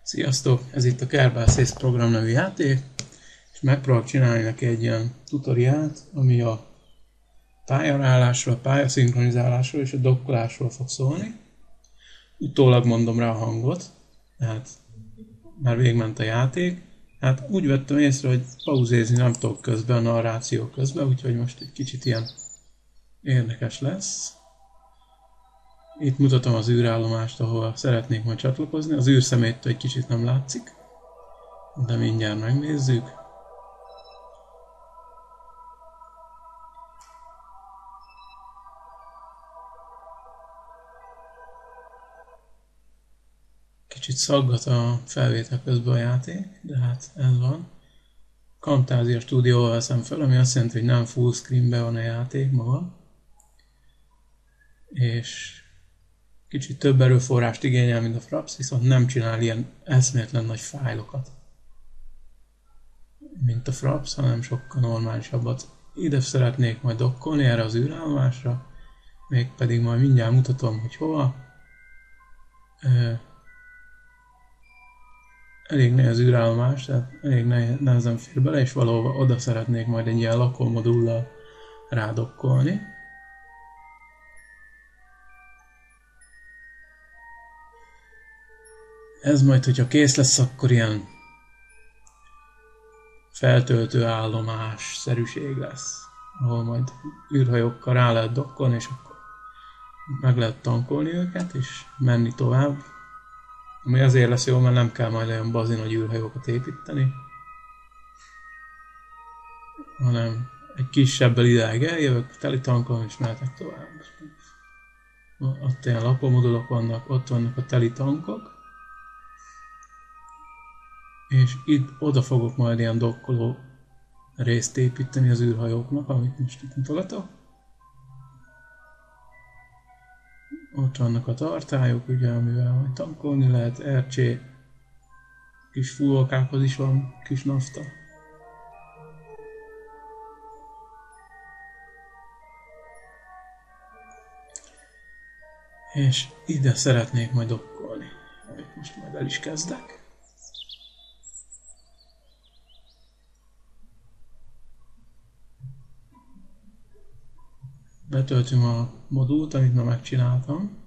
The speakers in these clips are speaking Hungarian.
Sziasztok! Ez itt a Kerbal Space program nevű játék, és megpróbálok csinálni neki egy ilyen tutoriált, ami a pályaállásról, a pályaszinkronizálásról és a dokkolásról fog szólni. Utólag mondom rá a hangot, tehát már végigment a játék. Hát úgy vettem észre, hogy pauzézni nem tudok közben, a narráció közben, úgyhogy most egy kicsit ilyen érdekes lesz. Itt mutatom az űrállomást, ahol szeretnék majd csatlakozni. Az űrszeméttől egy kicsit nem látszik, de mindjárt megnézzük. Kicsit szaggat a felvétel közben a játék, de hát ez van. Camtasia Studio-val veszem fel, ami azt jelenti, hogy nem full screenben van a játék maga. És kicsit több erőforrást igényel, mint a Fraps, viszont nem csinál ilyen eszméletlen nagy fájlokat, mint a Fraps, hanem sokkal normálisabbat. Ide szeretnék majd dokkolni erre az űrállomásra, mégpedig majd mindjárt mutatom, hogy hova. Elég nehéz űrállomás, tehát elég nehezen fér bele, és valahova oda szeretnék majd egy ilyen lakómodullal rádokkolni. Ez majd, hogyha kész lesz, akkor ilyen feltöltő állomás szerűség lesz, ahol majd űrhajókkal rá lehet dokkolni, és akkor meg lehet tankolni őket, és menni tovább. Ami azért lesz jó, mert nem kell majd olyan bazi nagy űrhajókat építeni, hanem egy kisebbel idáig eljövök, teli tankolom, és mehetek tovább. Ott ilyen lakómodulok vannak, ott vannak a teli tankok, és itt oda fogok majd ilyen dokkoló részt építeni az űrhajóknak, amit most itt mutogatok. Ott vannak a tartályok, ugye, amivel majd tankolni lehet, RC, kis fúvókákhoz is van kis nafta. És ide szeretnék majd dokkolni, amit most majd el is kezdek. Betöltöm a modult, amit már megcsináltam.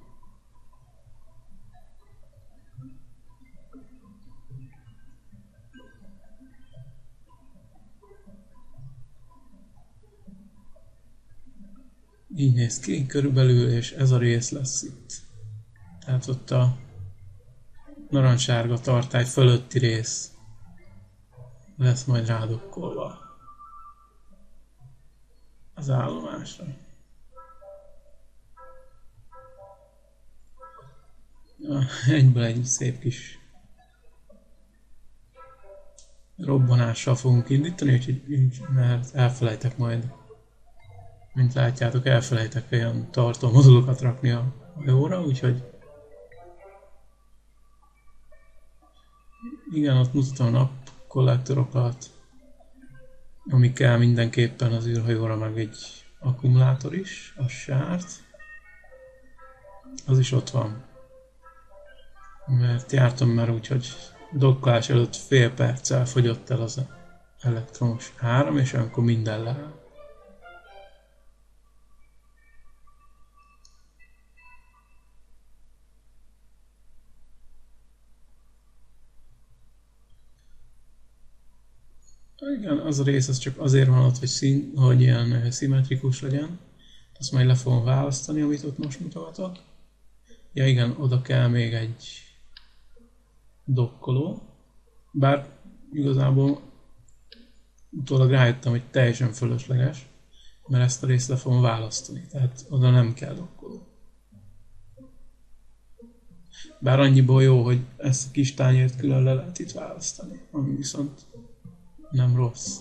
Így néz ki körülbelül, és ez a rész lesz itt. Tehát ott a narancssárga tartály fölötti rész lesz majd rádokkolva az állomásra. Egyből egy szép kis robbanással fogunk indítani, úgyhogy mert elfelejtek majd, mint látjátok, elfelejtek olyan tartómodulokat rakni a hajóra, úgyhogy igen, ott mutatom a napkollektorokat, ami kell mindenképpen az űrhajóra, meg egy akkumulátor is, a sárt, az is ott van. Mert jártam már úgy, hogy dokkolás előtt fél perccel fogyott el az elektromos áram, és akkor minden leáll. Igen, az a rész az csak azért van ott, hogy ilyen szimmetrikus legyen. Azt majd le fogom választani, amit ott most mutogatok. Ja igen, oda kell még egy dokkoló, bár igazából utólag rájöttem, hogy teljesen fölösleges, mert ezt a részt le fogom választani, tehát oda nem kell dokkoló. Bár annyiból jó, hogy ezt a kis tányért külön le lehet itt választani, ami viszont nem rossz.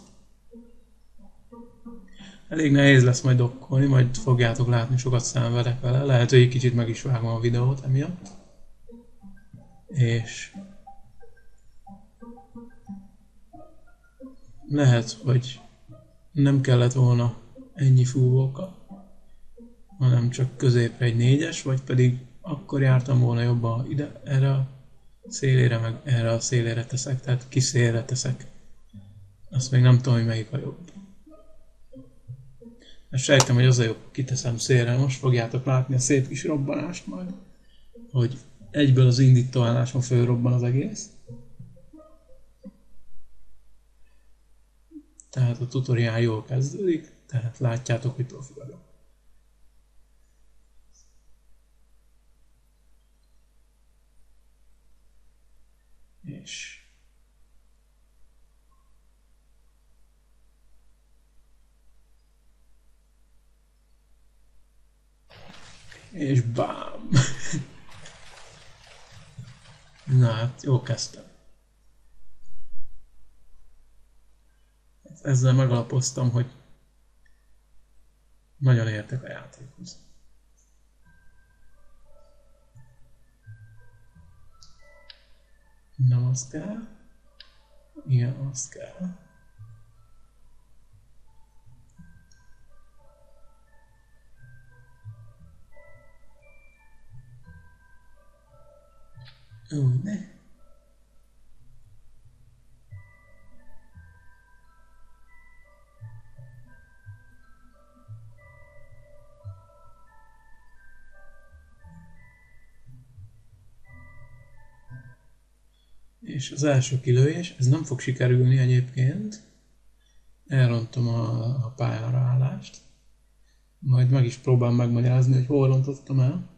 Elég nehéz lesz majd dokkolni, majd fogjátok látni, sokat szenvedek vele. Lehet, hogy egy kicsit meg is vágom a videót emiatt. És lehet, hogy nem kellett volna ennyi fúvóka, hanem csak középre egy 4-es, vagy pedig akkor jártam volna jobban ide, erre a szélére, meg erre a szélére teszek, tehát kiszélre teszek. Azt még nem tudom, hogy melyik a jobb. Ezt sejtem, hogy az a jobb, kiteszem szélre. Most fogjátok látni a szép kis robbanást majd, hogy egyből az indítóálláson fölrobban az egész. Tehát a tutoriál jól kezdődik, tehát látjátok, hogy profi vagyok. És bám! Na hát, jól kezdtem. Ezzel megalapoztam, hogy nagyon értek a játékhoz. Nem az kell. Igen, az kell. Úgy, ne. És az első kilőés, ez nem fog sikerülni egyébként. Elrontom a pályára állást. Majd meg is próbálom megmagyarázni, hogy hol rontottam el.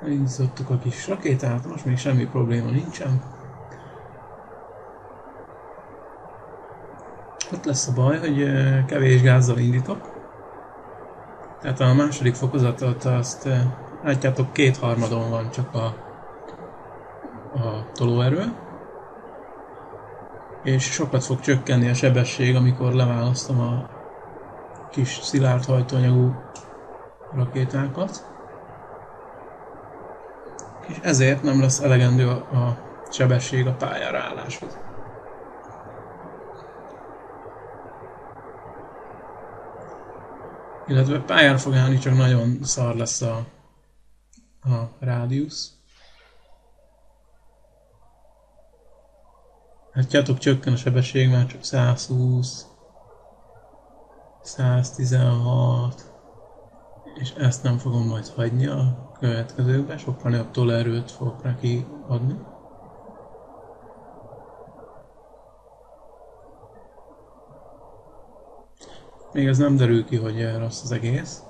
Elindítottuk a kis rakétát, most még semmi probléma nincsen. Ott lesz a baj, hogy kevés gázzal indítok. Tehát a második fokozatot azt látjátok, 2/3 van csak a tolóerő. És sokat fog csökkenni a sebesség, amikor leválasztom a kis szilárd hajtóanyagú rakétákat. És ezért nem lesz elegendő a sebesség a pályára álláshoz. Illetve pályára fog állni, csak nagyon szar lesz a rádiusz. Látjátok, csökken a sebesség, már csak 120, 116, és ezt nem fogom majd hagyni a következőkben, sokkal nagyobb tolóerőt fogok neki adni. Még ez nem derül ki, hogy rossz az egész.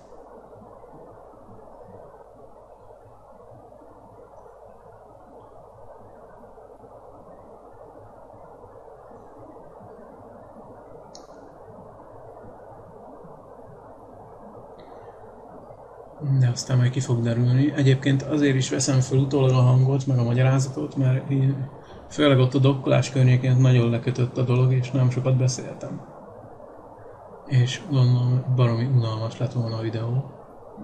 De aztán majd ki fog derülni. Egyébként azért is veszem fel utólag a hangot, meg a magyarázatot, mert főleg ott a dokkolás környékén nagyon lekötött a dolog, és nem sokat beszéltem. És gondolom, baromi unalmas lett volna a videó.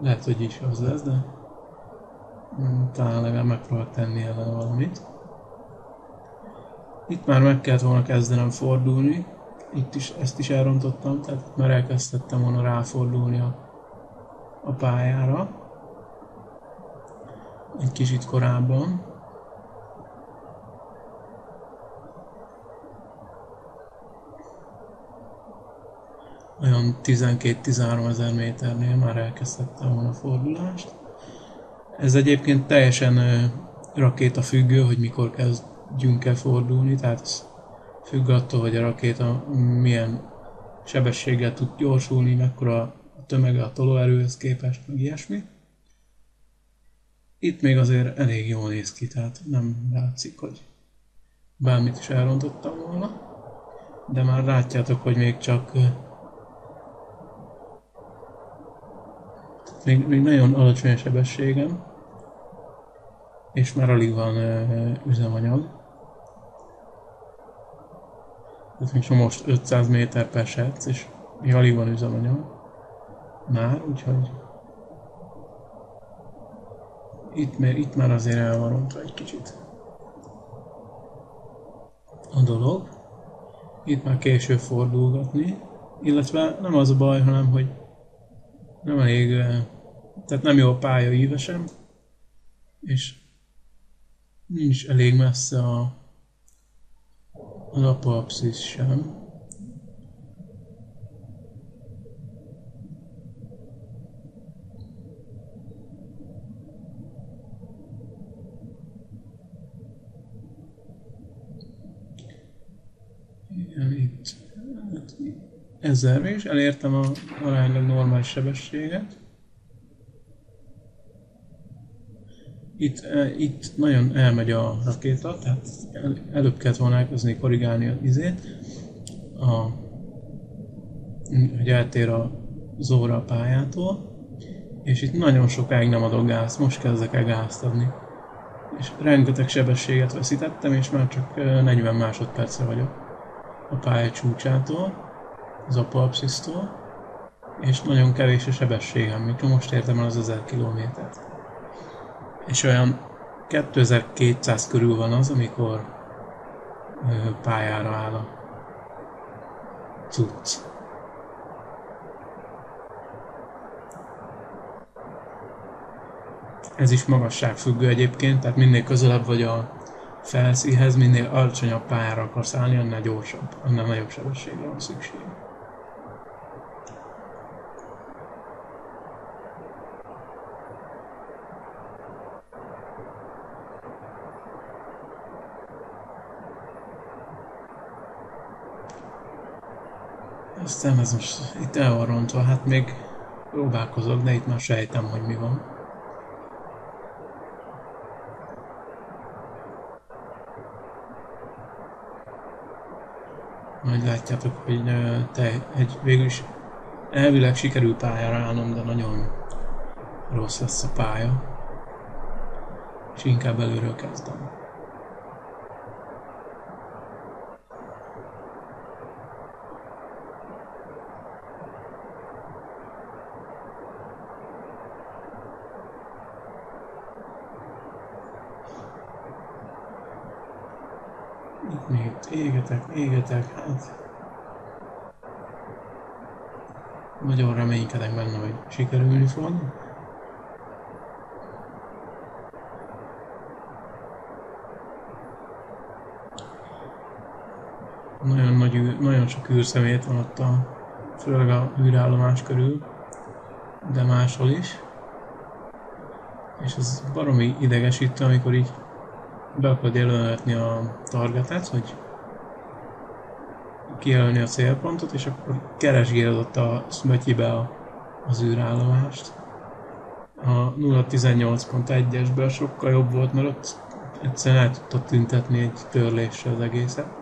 Lehet, hogy is az lesz, de talán legalább megpróbálok tenni ellen valamit. Itt már meg kellett volna kezdenem fordulni. Itt is ezt is elrontottam, tehát már elkezdtettem volna ráfordulni a pályára. Egy kicsit korábban. Olyan 12-13 ezer méternél már elkezdtettem volna a fordulást. Ez egyébként teljesen rakéta függő, hogy mikor kezdjünk el fordulni, tehát ez függ attól, hogy a rakéta milyen sebességgel tud gyorsulni, mekkora a tömege a tolóerőhöz képest, meg ilyesmi. Itt még azért elég jól néz ki, tehát nem látszik, hogy bármit is elrontottam volna. De már látjátok, hogy még csak még nagyon alacsony a sebességem, és már alig van üzemanyag. Ez még most 500 méter per perc, és még alig van üzemanyag. már, úgyhogy itt már azért el van rontva egy kicsit a dolog. Itt már később fordulgatni, illetve nem az a baj, hanem hogy nem elég, tehát nem jó a pálya íve sem, és nincs elég messze az apoapszis sem. Igen, itt 1000 és elértem a aránylag normális sebességet. Itt nagyon elmegy a rakéta, tehát előbb kellett volna elkezdeni korrigálni az izét, hogy eltér az óra a pályától, és itt nagyon sokáig nem adok gázt, most kezdek el gázt adni. És rengeteg sebességet veszítettem, és már csak 40 másodpercre vagyok a pálya csúcsától, az apoapszisztól, és nagyon kevés a sebességem, még most értem el az 1000 kilométert. És olyan 2200 körül van az, amikor pályára áll a cucc. Ez is magasságfüggő egyébként, tehát minél közelebb vagy a felszínhez, minél alacsonyabb pályára akarsz állni, annál gyorsabb, annál nagyobb sebességre van szükség. Aztán ez most itt el van rontva, hát még próbálkozok, de itt már sejtem, hogy mi van. Majd látjátok, hogy végül is elvileg sikerül pályára állnom, de nagyon rossz lesz a pálya. És inkább előről kezdem. Itt még égetek, hát nagyon reménykedek benne, hogy sikerülni fog. Nagyon sok űrszemét van ott, főleg a űrállomás körül, de máshol is. És ez baromi idegesítő, amikor így be akarod jelölni a targetet, hogy kijelölni a célpontot, és akkor keresgéled ott a szmötyibe az űrállomást. A 0.18.1-esből sokkal jobb volt, mert ott egyszerűen el tudtad tüntetni egy törléssel az egészet.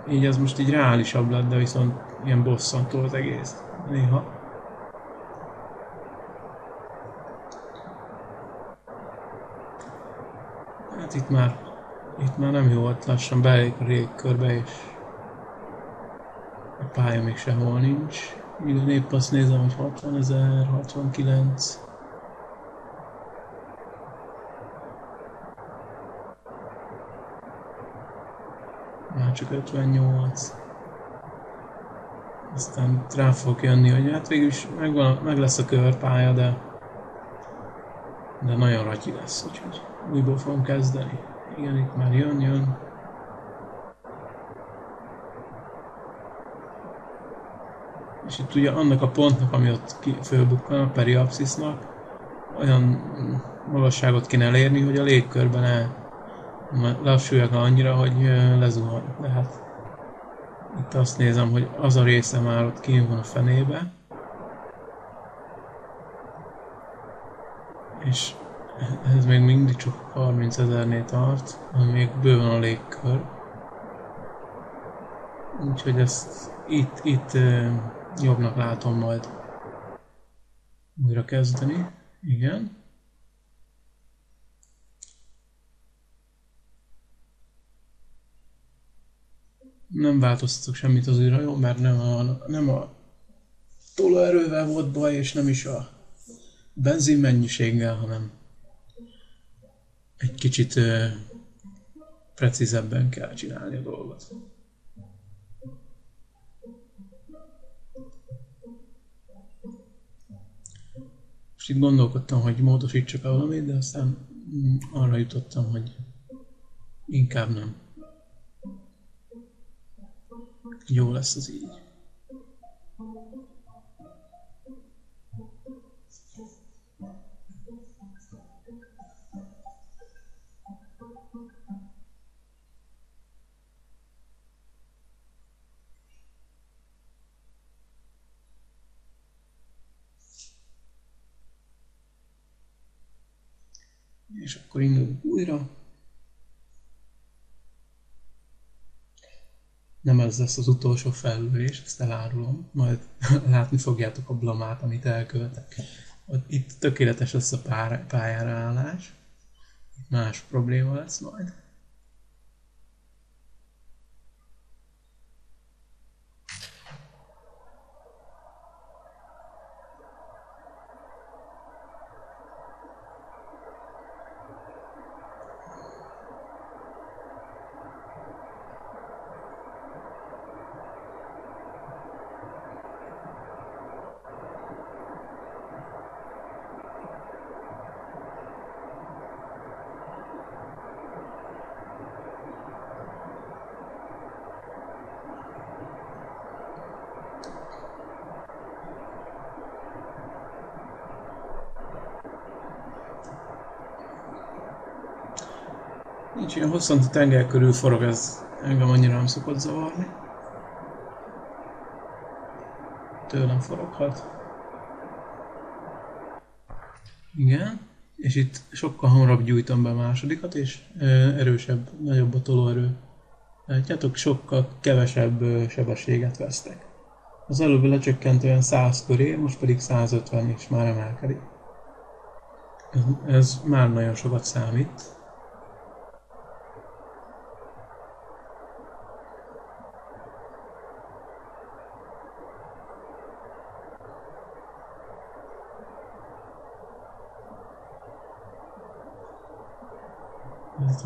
Így ez most így reálisabb lett, de viszont ilyen bosszantó az egész néha. Hát itt már nem jó, ott lassan belép a légkörbe, és a pálya még sehol nincs. Igen, épp azt nézem, hogy 60.000, 69. Már csak 58. Aztán rá fog jönni, hogy hát végülis meg lesz a körpálya, de nagyon ratyi lesz, úgyhogy újból fogom kezdeni. Igen, itt már jön. És itt ugye annak a pontnak, ami ott fölbukkan, a periapszisnak, olyan magasságot kéne elérni, hogy a légkörben lassuljak annyira, hogy lezuhan. De hát itt azt nézem, hogy az a része már ott kint van a fenébe. És ez még mindig csak 30.000-nél tart, ami még bőven a légkör. Úgyhogy ezt itt jobbnak látom majd újra kezdeni. Igen. Nem változtatok semmit az űrhajón, mert nem a tolóerővel volt baj, és nem is a benzin mennyiséggel, hanem egy kicsit precízebben kell csinálni a dolgot. Most itt gondolkodtam, hogy módosítsak valamit, de aztán arra jutottam, hogy inkább nem. Jó lesz az így. És akkor indulunk újra. Nem ez lesz az utolsó felülés, ezt elárulom, majd látni fogjátok a blamát, amit elkövetek. Itt tökéletes lesz a pályára állás, más probléma lesz majd. Nincs ilyen hosszanti tenger körül forog, ez engem annyira nem szokott zavarni. Tőlem foroghat. Igen, és itt sokkal hamarabb gyújtom be a másodikat, és erősebb, nagyobb a tolóerő. Látjátok, sokkal kevesebb sebességet vesztek. Az előbb lecsökkent olyan 100 köré, most pedig 150 és már emelkedik. Ez már nagyon sokat számít.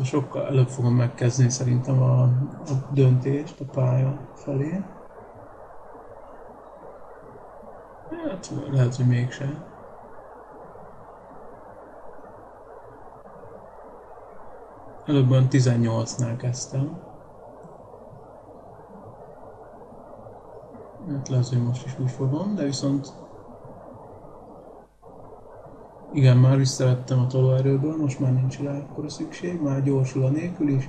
Sokkal előbb fogom megkezdeni szerintem a döntést a pálya felé. Hát lehet, hogy mégsem. Előbb olyan 18-nál kezdtem. Hát lehet, hogy most is úgy fogom, de viszont igen, már visszavettem a tolóerőből, most már nincs rá akkora szükség, már gyorsul a nélkül is,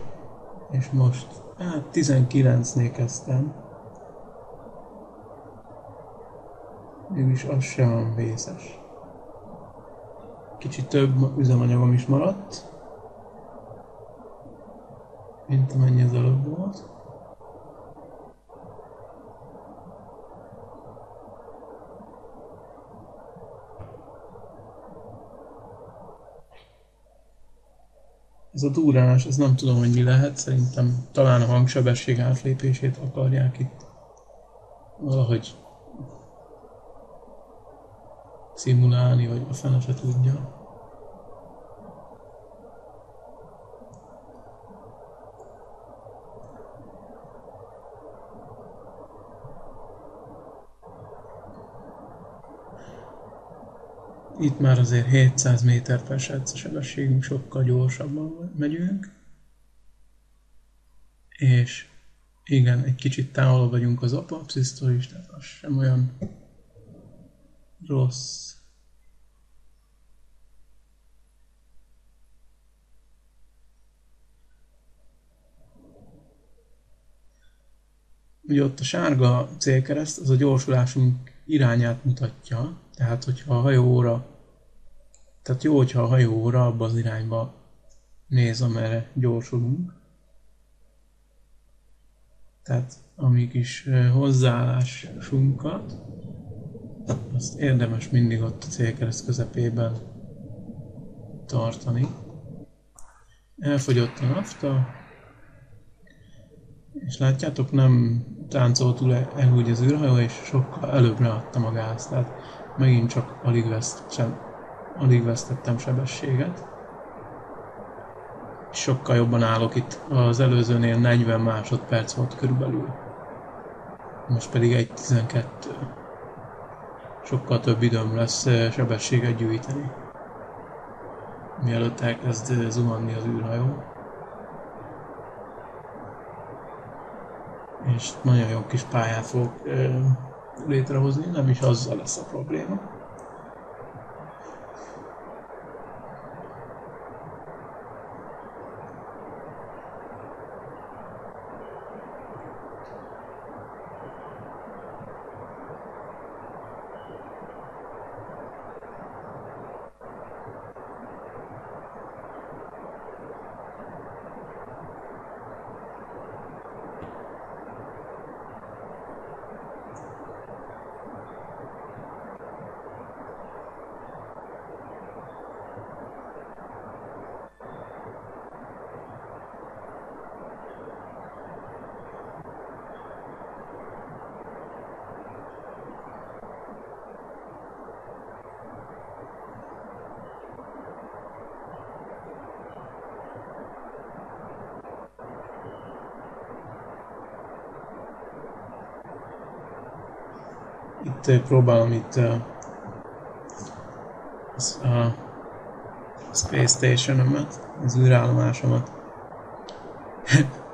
és most, hát 19-nél kezdtem. Mégis az sem olyan vészes. Kicsit több üzemanyagom is maradt, mint amennyi az előbb volt. Ez a durránás, ez nem tudom, hogy mi lehet, szerintem talán a hangsebesség átlépését akarják itt valahogy szimulálni, vagy a fene se tudja. Itt már azért 700 méter/perc a sebességünk, sokkal gyorsabban megyünk. És igen, egy kicsit távolabb vagyunk az apopszisztól is, tehát az sem olyan rossz. Ugye ott a sárga célkereszt, az a gyorsulásunk irányát mutatja, tehát hogyha a hajóóra, tehát jó, hogyha a hajóóra abba az irányba néz, amerre gyorsulunk. Tehát a mi kis hozzáállásunkat, azt érdemes mindig ott a célkereszt közepében tartani. Elfogyott a nafta, és látjátok, nem táncoltul el úgy az űrhajó, és sokkal előbbre adtam a gázt, tehát megint csak alig vesztettem sebességet. Sokkal jobban állok itt, az előzőnél 40 másodperc volt körülbelül. Most pedig 1.12. Sokkal több időm lesz sebességet gyűjteni, mielőtt elkezd zuhanni az űrhajó. És nagyon jó kis pályát fogok létrehozni, nem is azzal lesz a probléma. Itt próbálom a Space Station-ömet, az űrállomásomat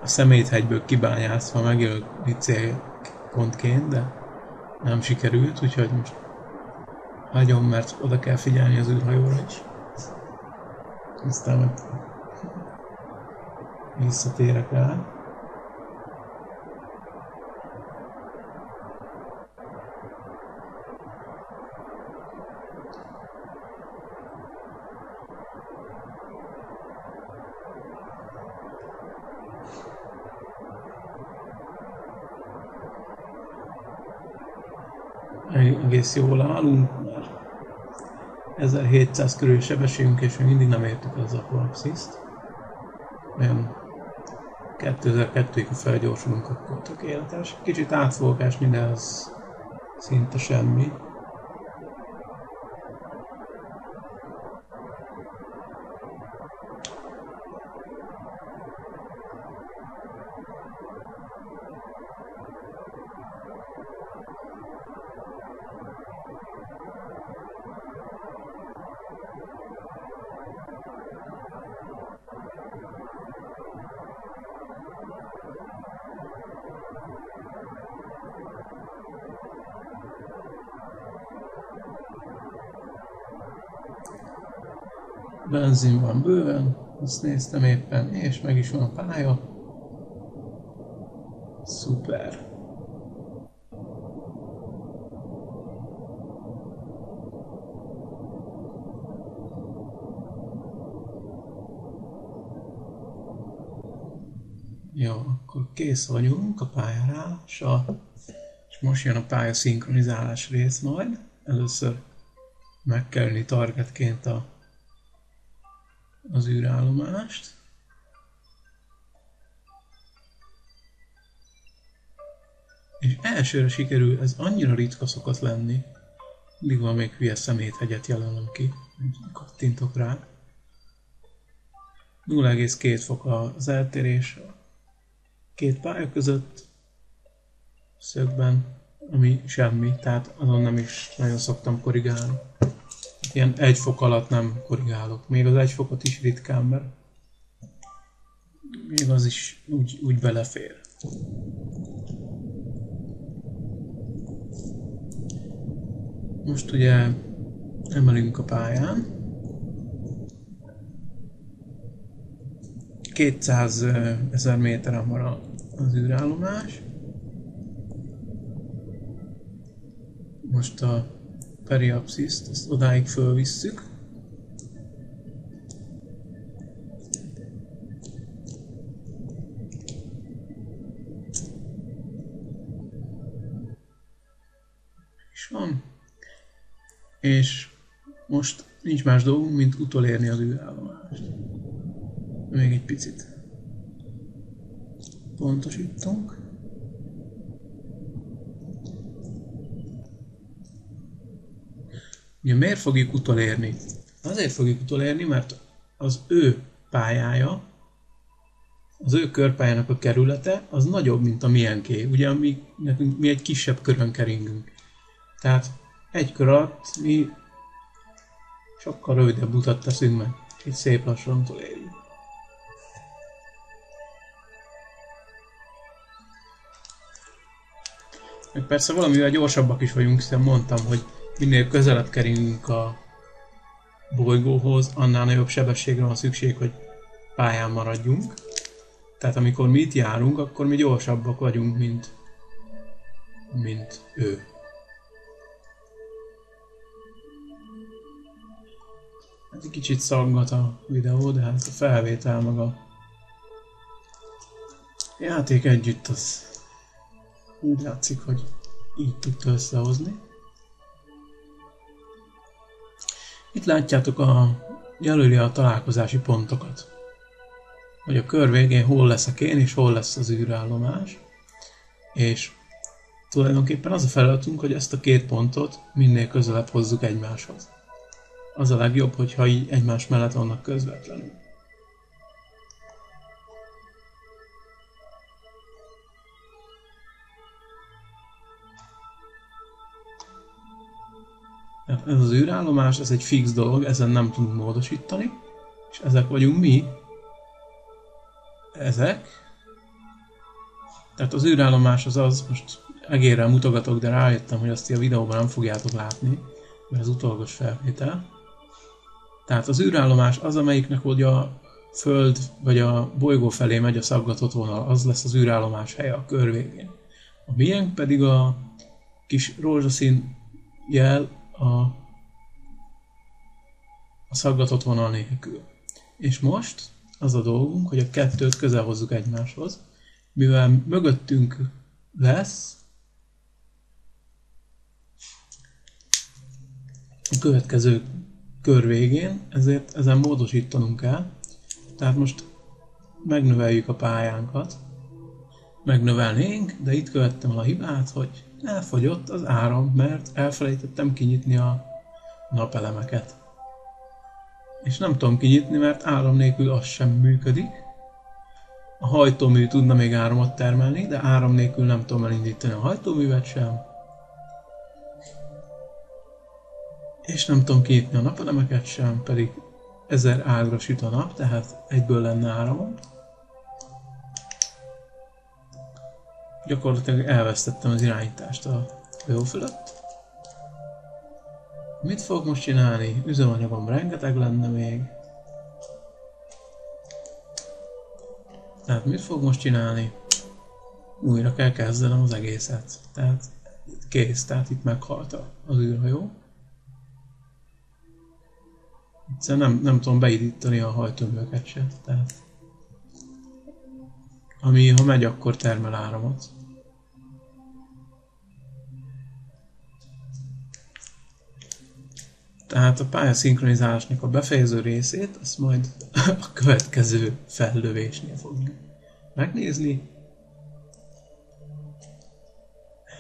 a Szeméthegyből kibányászva megjelölni célpontként, de nem sikerült, úgyhogy most hagyom, mert oda kell figyelni az űrhajóra is. Aztán meg visszatérek rá. Egész jól állunk, mert 1700 körül sebességünk, és még mindig nem értük az apoapsziszt. Olyan 2002-ig, ha felgyorsulunk, akkor tökéletes. Kicsit át fogok esni, de az szinte semmi. Benzin van bőven, azt néztem éppen, és meg is van a pálya. Szuper! Jó, akkor kész vagyunk a pályárással, és most jön a pálya szinkronizálás rész majd. Először meg kell ülni targetként az űrállomást. És elsőre sikerül, ez annyira ritka szokott lenni, mindig van még hülye Szeméthegyet jelölöm ki, kattintok rá. 0,2 fok az eltérés a két pálya között szögben, ami semmi, tehát azon nem is nagyon szoktam korrigálni. Ilyen 1 fok alatt nem korrigálok, még az 1 fokot is ritkán, mert még az is úgy belefér. Most ugye emelünk a pályán. 200 000 méteren van az űrállomás. Most a periapsziszt, ezt odáig fölvisszük. És van. És most nincs más dolgunk, mint utolérni az űrállomást. Még egy picit pontosítunk. Ugye miért fogjuk utolérni? Azért fogjuk utolérni, mert az ő pályája, az ő körpályának a kerülete az nagyobb, mint a miénké. Ugye mi egy kisebb körön keringünk. Tehát egy kör alatt mi sokkal rövidebb utat teszünk meg. Így szép lassan utolérjük. Meg persze valamivel gyorsabbak is vagyunk, hiszen mondtam, hogy minél közelebb keringünk a bolygóhoz, annál nagyobb sebességre van szükség, hogy pályán maradjunk. Tehát amikor mi itt járunk, akkor mi gyorsabbak vagyunk, mint ő. Hát egy kicsit szaggat a videó, de hát a felvétel meg a játék együtt az úgy látszik, hogy így tudta összehozni. Itt látjátok jelöli a találkozási pontokat. Hogy a kör végén hol leszek én, és hol lesz az űrállomás. És tulajdonképpen az a feladatunk, hogy ezt a két pontot minél közelebb hozzuk egymáshoz. Az a legjobb, hogyha így egymás mellett vannak közvetlenül. Ez az űrállomás, ez egy fix dolog, ezen nem tudunk módosítani, és ezek vagyunk mi. Ezek. Tehát az űrállomás az, most egérrel mutogatok, de rájöttem, hogy azt a videóban nem fogjátok látni, mert ez utólagos felvétel. Tehát az űrállomás az, amelyiknek hogy a Föld vagy a bolygó felé megy a szaggatott vonal, az lesz az űrállomás helye a kör végén. A miénk pedig a kis rózsaszín jel a szaggatott vonal nélkül. És most az a dolgunk, hogy a kettőt közel hozzuk egymáshoz, mivel mögöttünk lesz a következő kör végén, ezért ezen módosítanunk kell. Tehát most megnöveljük a pályánkat, megnövelnénk, de itt követtem el a hibát, hogy elfogyott az áram, mert elfelejtettem kinyitni a napelemeket. És nem tudom kinyitni, mert áram nélkül az sem működik. A hajtómű tudna még áramot termelni, de áram nélkül nem tudom elindítani a hajtóművet sem. És nem tudom kinyitni a napelemeket sem, pedig 1000 ágra süt a nap, tehát egyből lenne áramom. Gyakorlatilag elvesztettem az irányítást a hajó fölött. Mit fog most csinálni? Üzemanyagom rengeteg lenne még. Tehát mit fog most csinálni? Újra kell kezdenem az egészet. Tehát kész, tehát itt meghalt az űrhajó. Egyszerűen nem tudom beindítani a hajtóműveket se. Tehát ami ha megy, akkor termel áramot. Tehát a pályaszinkronizálásnak a befejező részét, azt majd a következő fellövésnél fogjuk megnézni.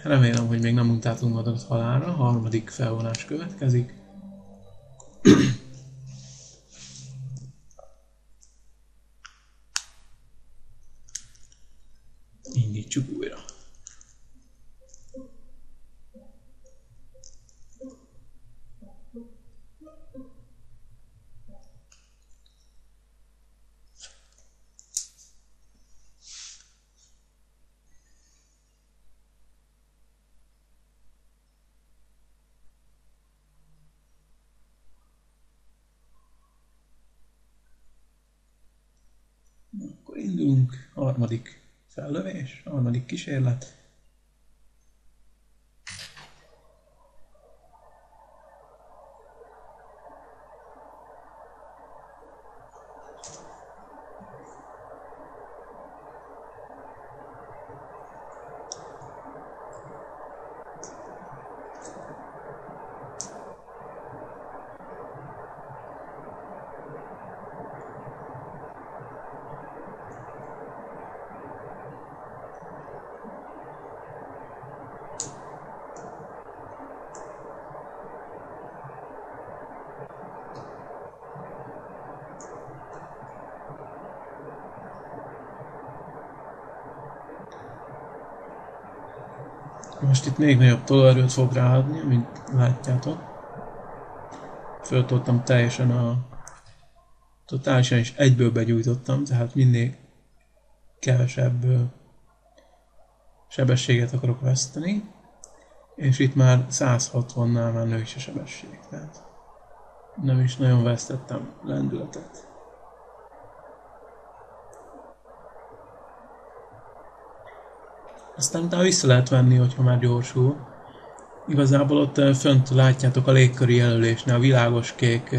Remélem, hogy még nem untáltunk magadat halálra, a harmadik felvonás következik. Indítsuk újra. Akkor indulunk, harmadik fellövés, harmadik kísérlet. Most itt még nagyobb tolóerőt fog ráadni, mint látjátok. Föltoltam teljesen totálisan is egyből begyújtottam, tehát minél kevesebb sebességet akarok veszteni. És itt már 160-nál már nő is a sebesség, tehát nem is nagyon vesztettem lendületet. Aztán utána vissza lehet venni, hogyha már gyorsul. Igazából ott fönt látjátok a légköri jelölésnél, a világos kék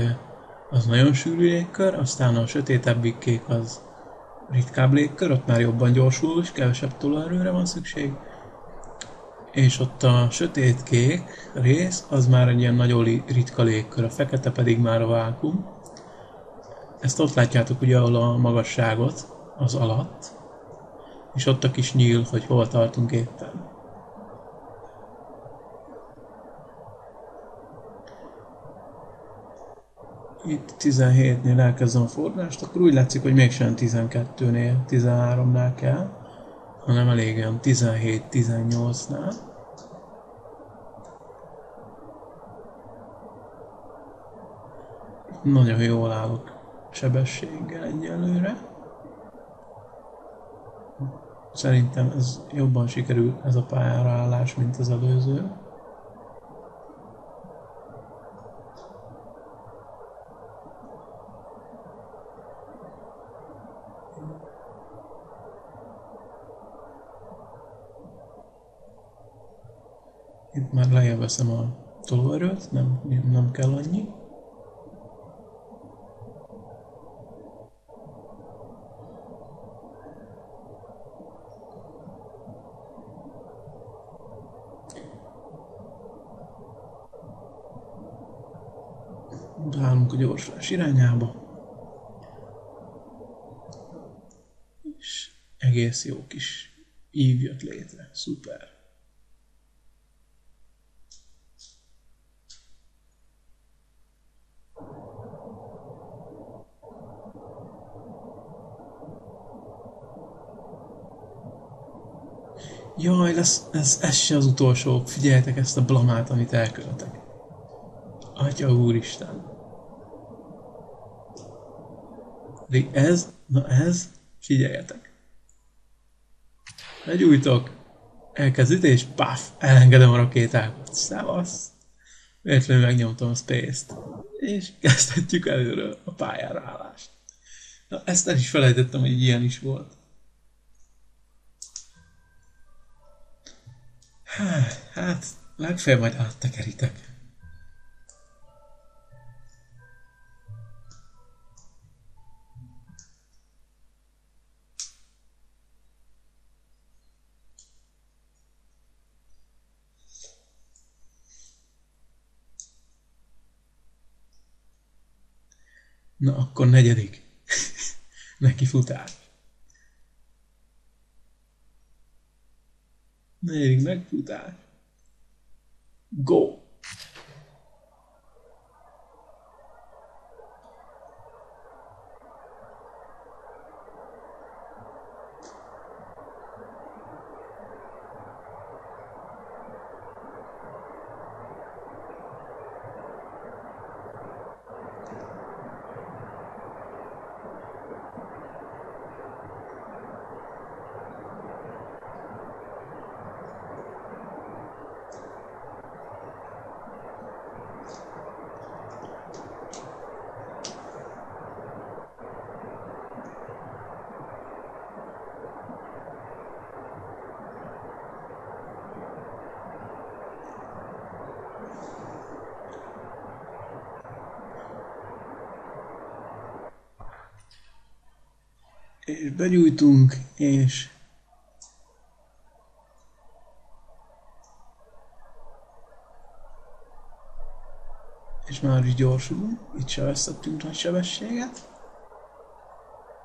az nagyon sűrű légkör, aztán a sötétebbik kék az ritkább légkör, ott már jobban gyorsul, és kevesebb tolóerőre van szükség. És ott a sötét-kék rész, az már egy ilyen nagyon ritka légkör, a fekete pedig már a vákuum. Ezt ott látjátok ugye, ahol a magasságot, az alatt, és ott a kis nyíl, hogy hol tartunk éppen. Itt 17-nél elkezdem a forgást, akkor úgy látszik, hogy mégsem 12-nél, 13-nál kell, hanem elég olyan 17-18-nál. Nagyon jól állok sebességgel egyelőre. Szerintem ez jobban sikerül ez a pályára állás, mint az előző. Itt már lejjebb veszem a tolóerőt, nem kell annyi. Beállunk a gyorsulás irányába. És egész jó kis ív jött létre. Szuper. Jaj, ez se az utolsó. Figyeljetek ezt a blamát, amit elkövetek. Atya úristen. De ez, figyeljetek. Legyújtok, elkezdít és paf, elengedem a rakétákat. Szevasz. Véletlenül megnyomtam a space-t. És kezdhetjük előről a pályára állást. Na, ezt el is felejtettem, hogy ilyen is volt. Hát, legfeljebb majd áttekeritek. Na, akkor negyedik. Neki futás. Negyedik megfutás. Go! És begyújtunk, és már is gyorsulunk, itt se vesztettünk nagy sebességet,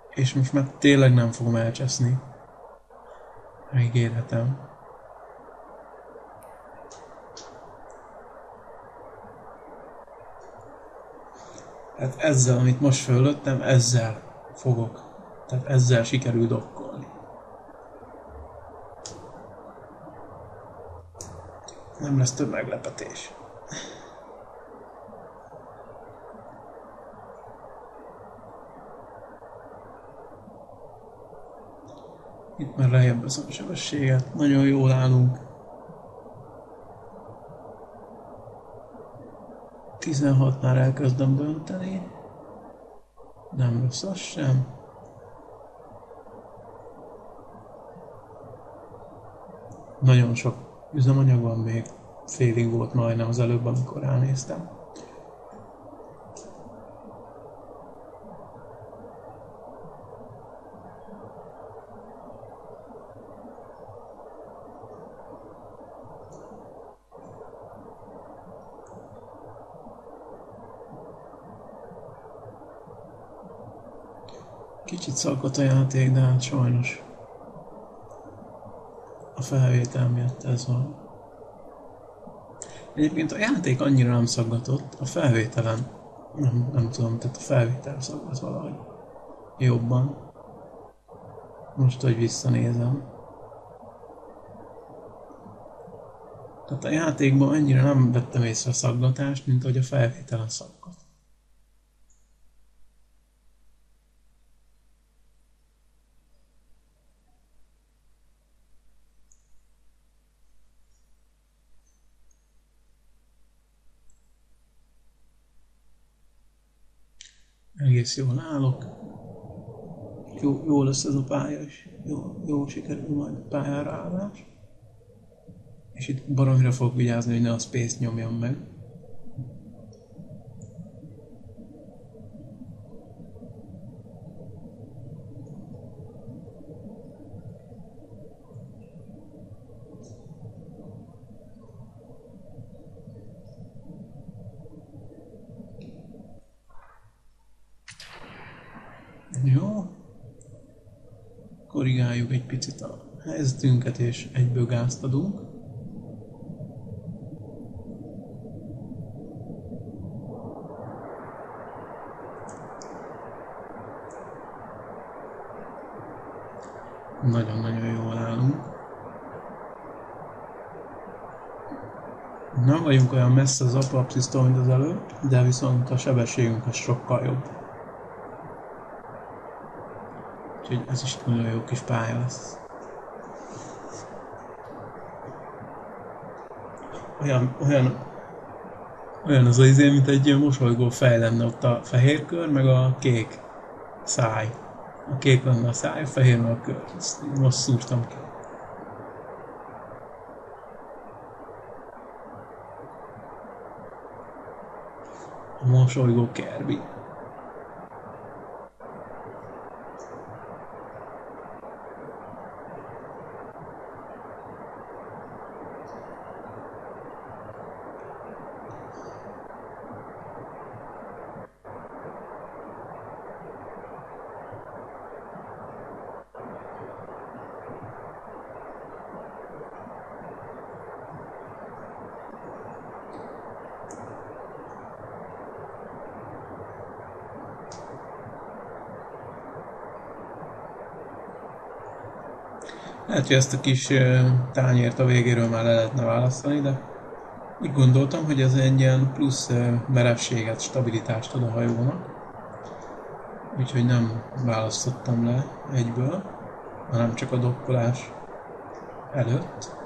és most már tényleg nem fogom elcseszni. Megígérhetem. Hát ezzel, amit most fölöttem, ezzel fogok. Tehát ezzel sikerül dokkolni. nem lesz több meglepetés. Itt már lejjebb veszem a sebességet, nagyon jól állunk. 16-nál elkezdem dönteni. Nem rossz az sem. Nagyon sok üzemanyag van még. Félig volt majdnem az előbb, amikor ránéztem. Kicsit szakadt a játék, de hát sajnos a felvétel miatt ez van. Egyébként a játék annyira nem szaggatott, a felvételen nem tudom, tehát a felvétel szaggat valahogy jobban. Most, hogy visszanézem. Tehát a játékban annyira nem vettem észre a szaggatást, mint ahogy a felvételen szaggat. Egész jól állok. Jó lesz ez a pálya is. Jó sikerül majd a pályára állás. És itt baromira fogok vigyázni, hogy ne a space-t nyomjam meg. Jó. Korrigáljuk egy picit a helyzetünket, és egyből gázt adunk. Nagyon-nagyon jól állunk. Nem vagyunk olyan messze az apoapszisztól, mint az előbb, de viszont a sebességünk az sokkal jobb. Úgyhogy ez is nagyon jó kis pálya lesz. Olyan az izé, mint egy ilyen mosolygó fej lenne ott a fehér kör, meg a kék száj. A kék lenne a száj, a fehér meg a kör. Ezt most szúrtam ki. A mosolygó Kirby. Lehet, hogy ezt a kis tányért a végéről már le lehetne választani, de úgy gondoltam, hogy ez egy ilyen plusz merevséget, stabilitást ad a hajónak. Úgyhogy nem választottam le egyből, hanem csak a dokkolás előtt.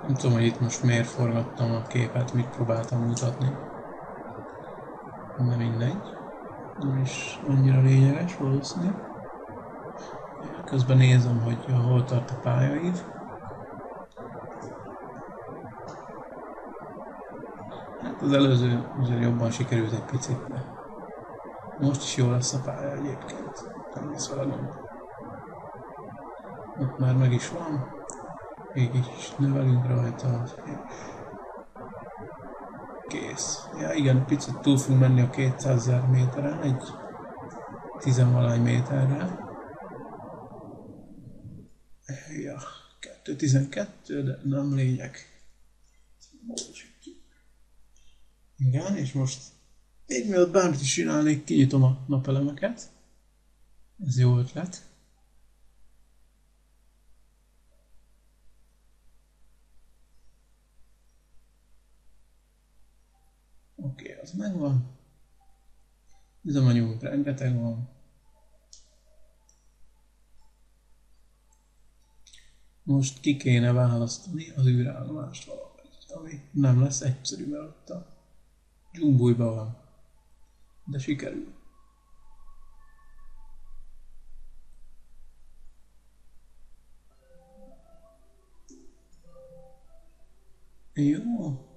Nem tudom, hogy itt most miért forgattam a képet, mit próbáltam mutatni. De mindegy. Nem is annyira lényeges valószínűleg. Közben nézem, hogy hol tart a pályaív. Hát az előző azért jobban sikerült egy picit, de Most is jó lesz a pálya egyébként. Nem lesz vele gond. Ott már meg is van. Még is növelünk rajta. És kész. Ja igen, picit túl fogunk menni a 200 000 méteren, egy 10-valány méterre. Ja, 2.12, de nem lényeg. Igen, és most még mielőtt bármit is csinálnék, kinyitom a napelemeket. Ez jó ötlet. Oké, az megvan. Üzemanyagunk rengeteg van. Most ki kéne választani az űrállomást valahogy, ami nem lesz egyszerű, mert ott a dzsumbújban van. De sikerül. Jó.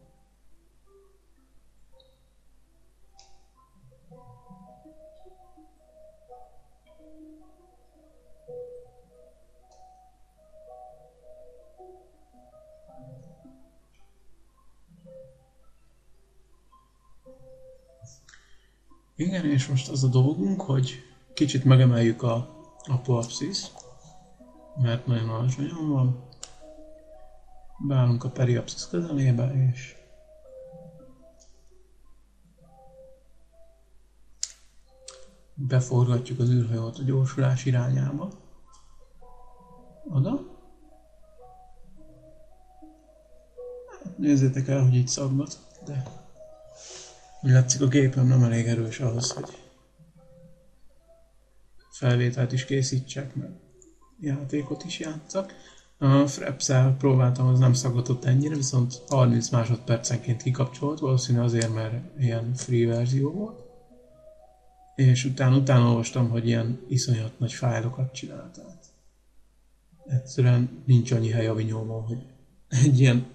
Igen, és most az a dolgunk, hogy kicsit megemeljük a apoapszis, mert nagyon alacsonyan van. Beállunk a periapszis közelébe, és beforgatjuk az űrhajót a gyorsulás irányába. Oda. Nézzétek el, hogy így szaggat, de úgy látszik, a gépem nem elég erős ahhoz, hogy felvételt is készítsek, meg játékot is játszak. A Fraps-el próbáltam, az nem szaggatott ennyire, viszont 30 másodpercenként kikapcsolt, valószínűleg azért, mert ilyen free verzió volt. És utána olvastam, hogy ilyen iszonyat nagy fájlokat csinál, tehát egyszerűen nincs annyi hely a vinyómon, hogy egy ilyen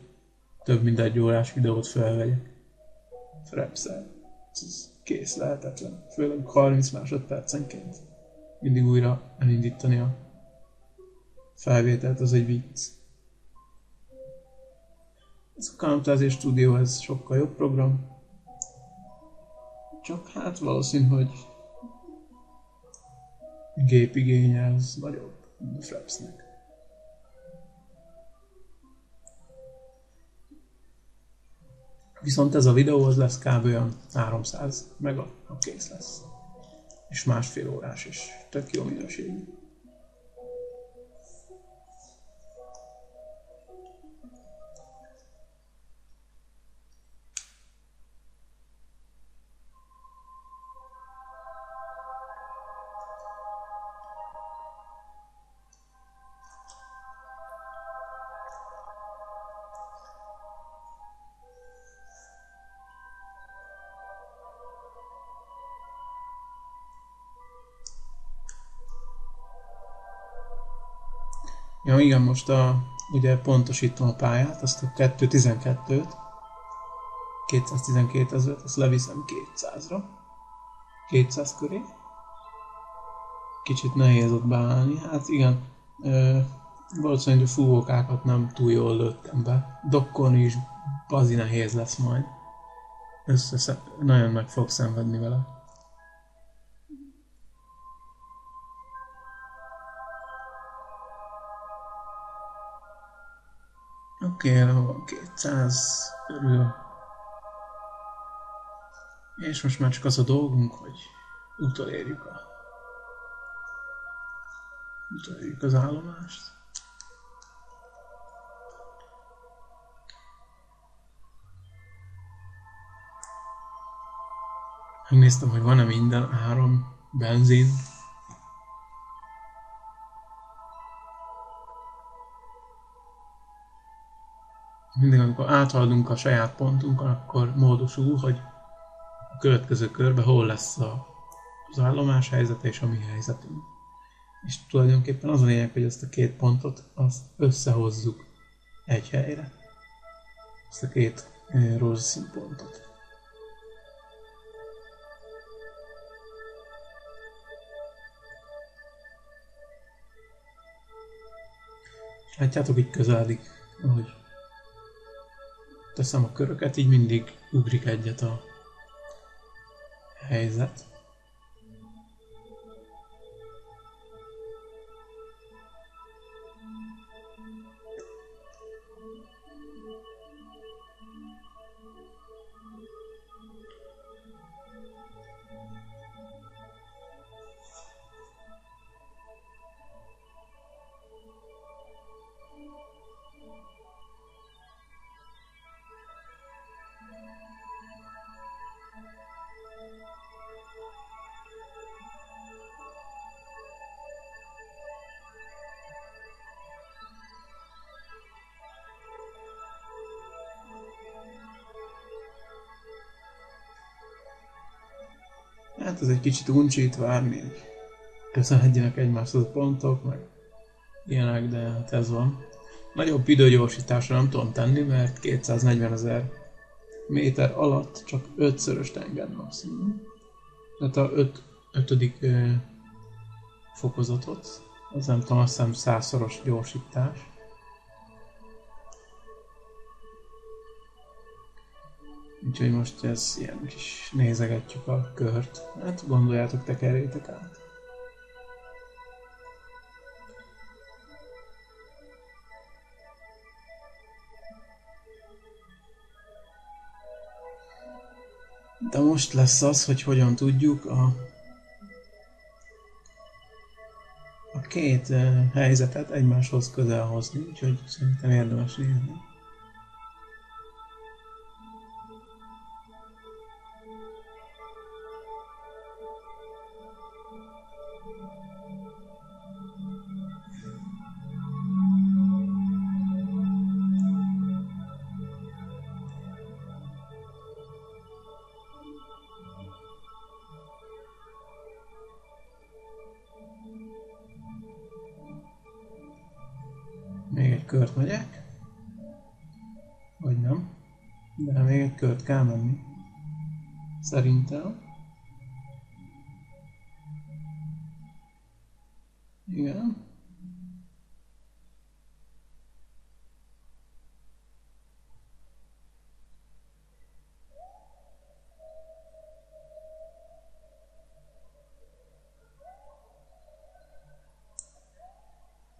több mint 1 órás videót felvegyek. Fraps-el. Ez kész, lehetetlen. Főleg 30 másodpercenként. Mindig újra elindítani a felvételt, az egy vicc. Ez a Camtasia Studio, ez sokkal jobb program. Csak hát valószínű, hogy gépigénye az nagyobb, mint a Frapsnek. Viszont ez a videó az lesz kb. Olyan 300 mega, ha kész lesz. És 1,5 órás is. Tök jó minőségű. Ja igen, most ugye pontosítom a pályát, azt a 2.12-t, 212 ezeret, azt leviszem 200-ra, 200 köré. Kicsit nehéz ott beállni, hát igen, valószínűleg a fúvókákat nem túl jól lőttem be. Dokkolni is bazi nehéz lesz majd. Nagyon meg fog szenvedni vele. Oké, van 200 körül. És most már csak az a dolgunk, hogy utolérjük az állomást. Megnéztem, hogy van-e minden áram, benzin. Mindig, amikor áthaladunk a saját pontunkon, akkor módosul, hogy a következő körben hol lesz az állomás helyzete és a mi helyzetünk. És tulajdonképpen az a lényeg, hogy ezt a két pontot azt összehozzuk egy helyre. Ezt a két rózsaszín pontot. Látjátok, így közeledik, ahogy teszem a köröket, így mindig ugrik egyet a helyzet. Hát ez egy kicsit uncsít várni, hogy közeledjenek egymáshoz a pontok, meg ilyenek, de hát ez van. Nagyobb időgyorsításra nem tudom tenni, mert 240 000 méter alatt csak 5-szöröst enged maximum. Tehát a 5. Fokozatot, az nem tudom, azt hiszem 100-szoros gyorsítás. Úgyhogy most ez ilyen kis nézegetjük a kört. Hát gondoljátok, tekerjétek át. De most lesz az, hogy hogyan tudjuk a két helyzetet egymáshoz közel hozni, úgyhogy szerintem érdemes nézni. Még egy kört megyek. Vagy nem. De még egy kört kell menni. Szerintem. Igen.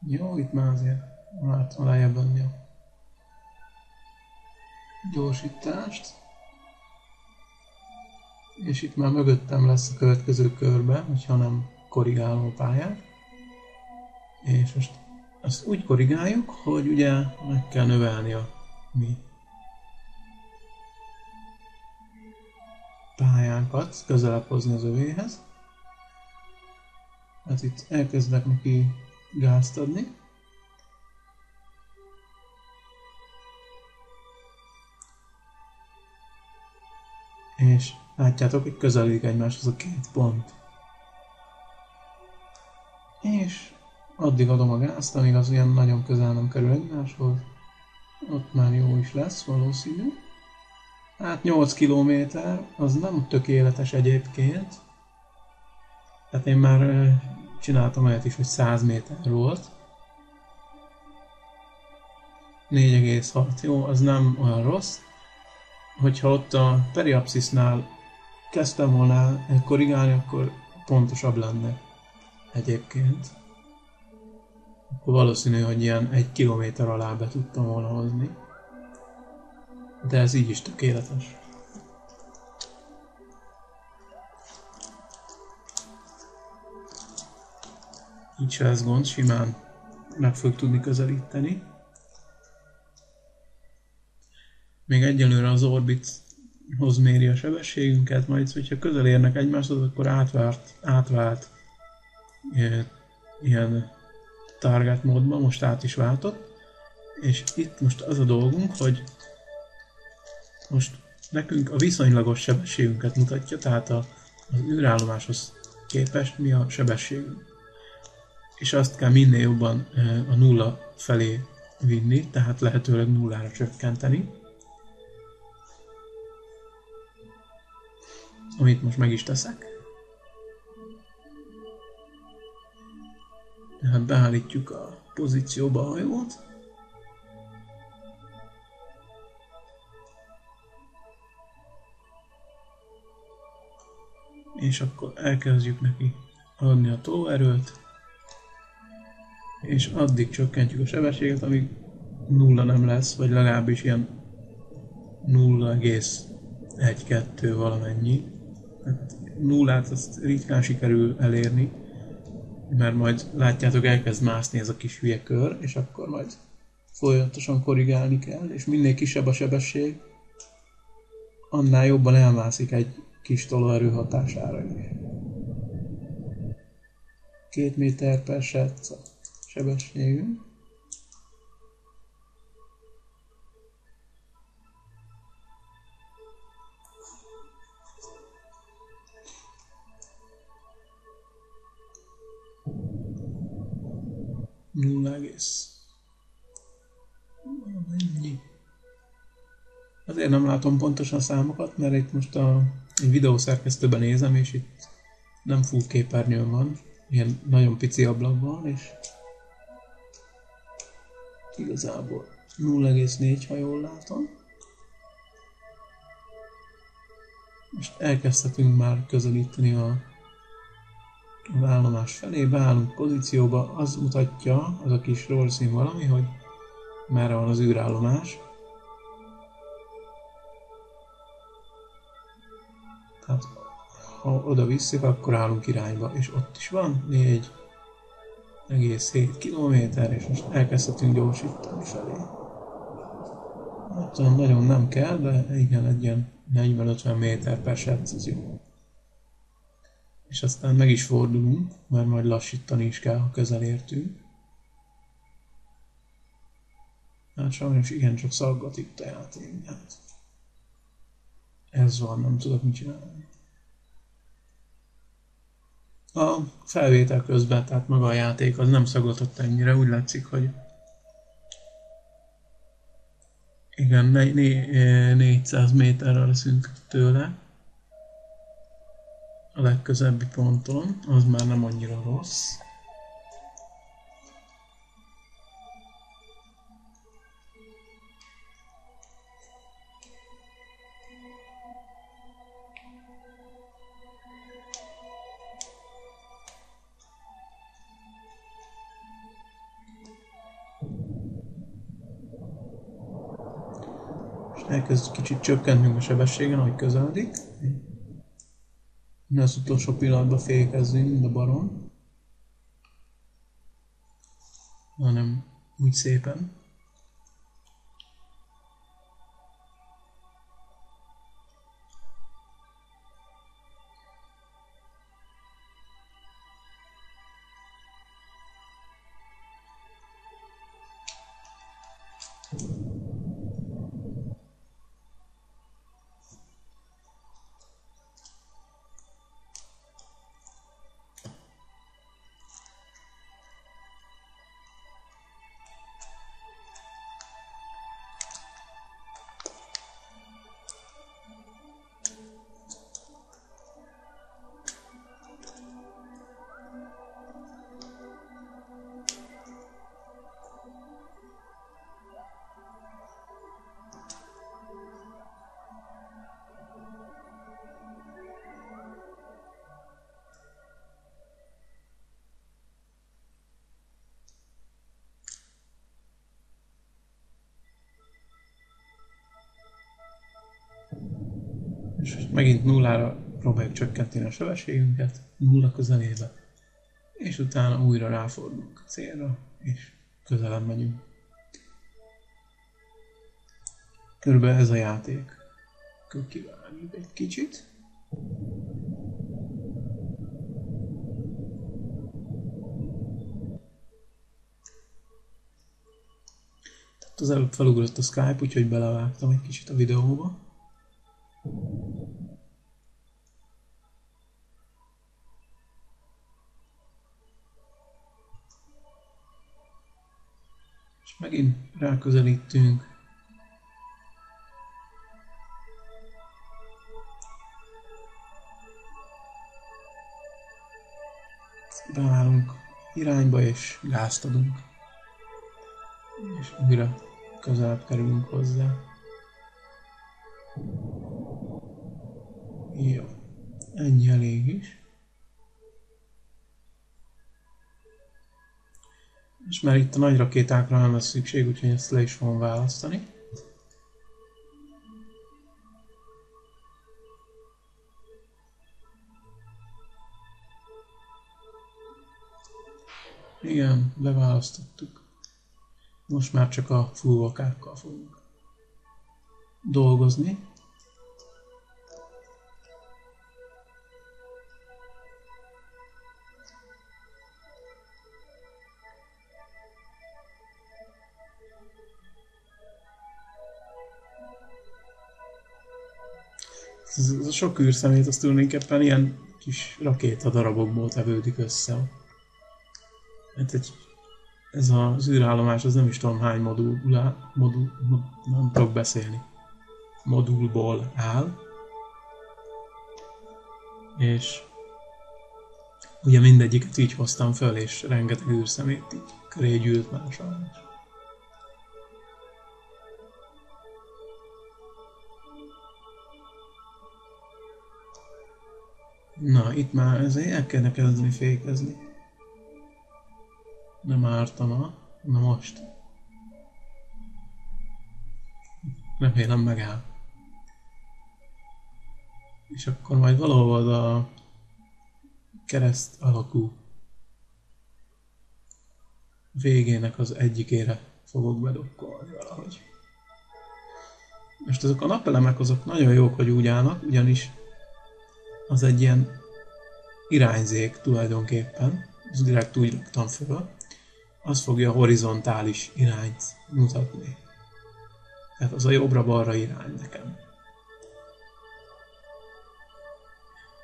Jó, itt már azért látom lejjebb adni a gyorsítást. És itt már mögöttem lesz a következő körben, hogyha nem korrigálom a pályát. És most azt úgy korrigáljuk, hogy ugye meg kell növelni a mi pályánkat, közelebb hozni az övéhez. Hát itt elkezdek neki gázt adni. És látjátok, hogy közeledik egymáshoz a két pont. És addig adom a gázt, amíg az ilyen nagyon közel nem kerül egymáshoz. Ott már jó is lesz valószínű. Hát 8 kilométer, az nem tökéletes egyébként. Tehát én már csináltam olyat is, hogy 100 méter volt. 4,6, jó, az nem olyan rossz. Hogyha ott a periapszisnál kezdtem volna korrigálni, akkor pontosabb lenne egyébként. Akkor valószínű, hogy ilyen 1 kilométer alá be tudtam volna hozni. De ez így is tökéletes. Így se lesz gond, simán meg fogjuk tudni közelíteni. Még egyelőre az orbithoz méri a sebességünket, majd hogyha közel érnek egymáshoz, akkor átvált ilyen target módban, most át is váltott. És itt most az a dolgunk, hogy most nekünk a viszonylagos sebességünket mutatja, tehát az űrállomáshoz képest mi a sebességünk. És azt kell minél jobban a nulla felé vinni, tehát lehetőleg nullára csökkenteni. Amit most meg is teszek. Hát beállítjuk a pozícióba a hajót. És akkor elkezdjük neki adni a tolóerőt, és addig csökkentjük a sebességet, amíg nulla nem lesz, vagy legalábbis ilyen 0,1-2 valamennyi. Hát nullát azt ritkán sikerül elérni, mert majd látjátok, elkezd mászni ez a kis hülye kör, és akkor majd folyamatosan korrigálni kell, és minél kisebb a sebesség, annál jobban elmászik egy kis tolóerő hatására is. 2 méter per sec a sebességünk. Ennyi. Azért nem látom pontosan a számokat, mert itt most egy videószerkesztőben nézem, és itt nem full képernyőn van, ilyen nagyon pici ablak van, és igazából 0,4, ha jól látom. Most elkezdhetünk már közelíteni az állomás felé, beállunk pozícióba, az mutatja, az a kis rózsaszín valami, hogy merre van az űrállomás. Tehát ha oda visszük, akkor állunk irányba, és ott is van 4,7 km, és most elkezdhetünk gyorsítani felé. Hát nagyon nem kell, de igen, egy ilyen 40-50 méter per sec az jó. És aztán meg is fordulunk, mert majd lassítani is kell, ha közel értünk. Hát sajnos igencsak szaggat itt a játék, hát ez van, nem tudok mit csinálni. A felvétel közben, tehát maga a játék az nem szaggatott ennyire, úgy látszik, hogy igen, 400 méterre leszünk tőle a legközelebbi ponton, az már nem annyira rossz. Elkezd kicsit csökkentnünk a sebességen, ahogy közeledik. Ne az utolsó pillanatban fékezzünk, mint a barom, hanem úgy szépen. És megint nullára próbáljuk csökkenteni a sebességünket, nulla közelébe. És utána újra ráfordulunk a célra, és közelebb megyünk. Körülbelül ez a játék. Akkor kivágjuk egy kicsit. Tehát az előbb felugrott a Skype, úgyhogy belevágtam egy kicsit a videóba. És megint ráközelítünk. Beállunk irányba, és gázt adunk. És újra közelebb kerülünk hozzá. Jó, ennyi elég is. És már itt a nagy rakétákra nem lesz szükség, úgyhogy ezt le is fogom választani. Igen, leválasztottuk. Most már csak a fúvókákkal fogunk dolgozni. Ez a sok űrszemét, az tulajdonképpen ilyen kis rakétadarabokból tevődik össze. Hát ez az űrállomás, az nem is tudom hány nem tudok beszélni. Modulból áll. És ugye mindegyiket így hoztam föl, és rengeteg űrszemét így köré gyűlt már sajnos. Na, itt már ezért el kellene kezdeni fékezni. Nem ártana. Na most. Remélem megáll. És akkor majd valahol a kereszt alakú végének az egyikére fogok bedokkolni valahogy. Most ezek a napelemek azok nagyon jók, hogy úgy állnak, ugyanis az egy ilyen irányzék tulajdonképpen, ezt direkt úgy raktam föl, az fogja a horizontális irányt mutatni. Tehát az a jobbra-balra irány nekem.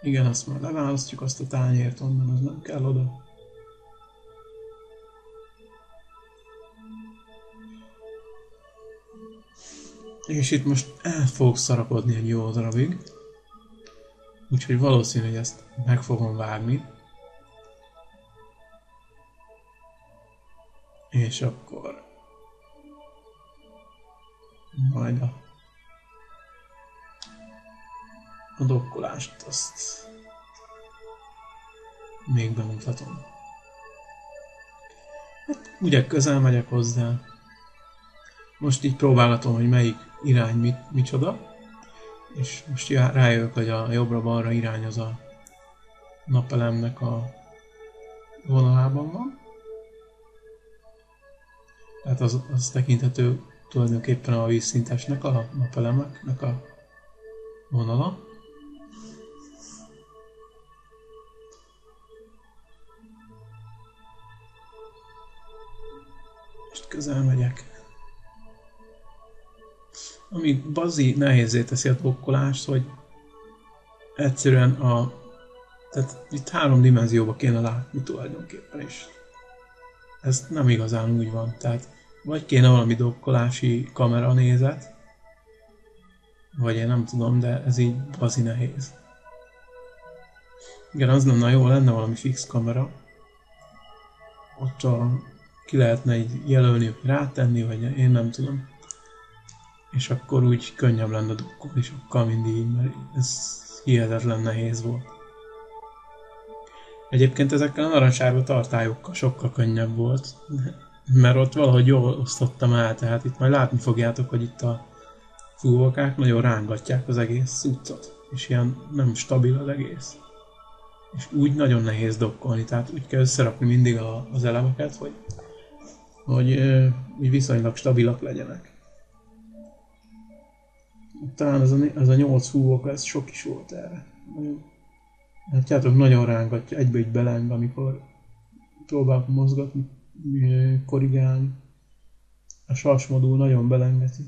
Igen, azt már leválasztjuk, azt a tányért onnan, az nem kell oda. És itt most el fogok szarakodni egy jó darabig. Úgyhogy valószínű, hogy ezt meg fogom vágni. És akkor majd a dokkolást azt még bemutatom. Hát, ugye közel megyek hozzá. Most így próbálgatom, hogy melyik irány micsoda. És most rájövök, hogy a jobbra-balra irány az a napelemnek a vonalában van. Tehát az tekinthető tulajdonképpen a vízszintesnek, a napelemeknek a vonala. Most közel megyek. Ami bazi nehézé teszi a dokkolást, hogy egyszerűen tehát itt 3 dimenzióba kéne látni tulajdonképpen is. Ez nem igazán úgy van, tehát vagy kéne valami dokkolási kamera nézet, vagy én nem tudom, de ez így bazi nehéz. Igen, az lenne jó, lenne valami fix kamera. Ott ki lehetne így jelölni, hogy rátenni, vagy én nem tudom. És akkor úgy könnyebb lenne dokkolni sokkal mindig, mert ez hihetetlen nehéz volt. Egyébként ezekkel a narancssárga tartályokkal sokkal könnyebb volt, mert ott valahogy jól osztottam el, tehát itt majd látni fogjátok, hogy itt a fúvókák nagyon rángatják az egész cuccot, és ilyen nem stabil az egész. És úgy nagyon nehéz dokkolni, tehát úgy kell összerakni mindig az elemeket, hogy viszonylag stabilak legyenek. Talán ez a 8 fúvóka, ez sok is volt erre. Látjátok, nagyon rángatja, egybe így beleng, amikor próbálok mozgatni, korrigálni. A sarsmodul nagyon belengeti.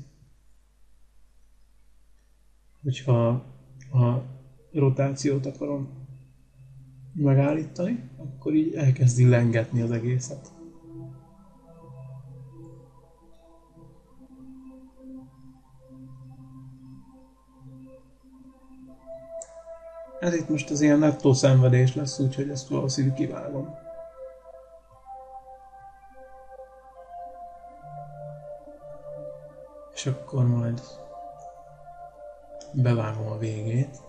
Hogyha a rotációt akarom megállítani, akkor így elkezdi lengetni az egészet. Ez itt most az ilyen nettó szenvedés lesz, úgyhogy ezt valószínű kivágom. És akkor majd bevágom a végét.